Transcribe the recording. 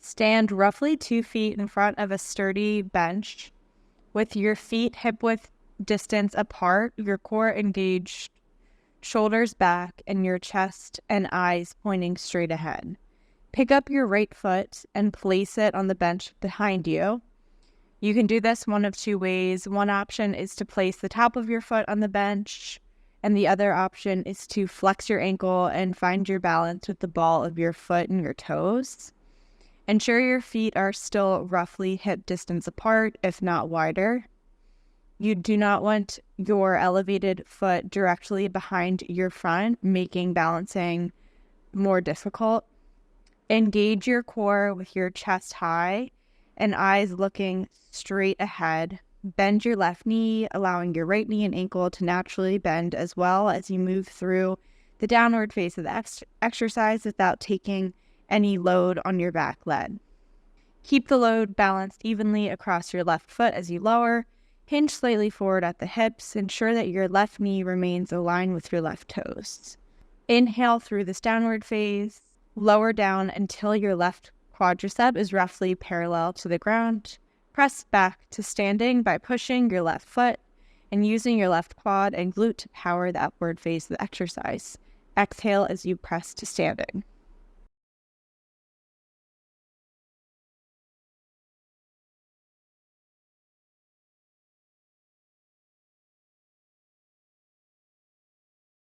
Stand roughly 2 feet in front of a sturdy bench with your feet hip-width distance apart, your core engaged, shoulders back, and your chest and eyes pointing straight ahead. Pick up your right foot and place it on the bench behind you. You can do this one of two ways. One option is to place the top of your foot on the bench, and the other option is to flex your ankle and find your balance with the ball of your foot and your toes. Ensure your feet are still roughly hip distance apart, if not wider. You do not want your elevated foot directly behind your front, making balancing more difficult. Engage your core with your chest high and eyes looking straight ahead. Bend your left knee, allowing your right knee and ankle to naturally bend as well as you move through the downward phase of the exercise without taking any load on your back leg. Keep the load balanced evenly across your left foot as you lower. Hinge slightly forward at the hips. Ensure that your left knee remains aligned with your left toes. Inhale through this downward phase. Lower down until your left quadricep is roughly parallel to the ground. Press back to standing by pushing your left foot and using your left quad and glute to power the upward phase of the exercise. Exhale as you press to standing.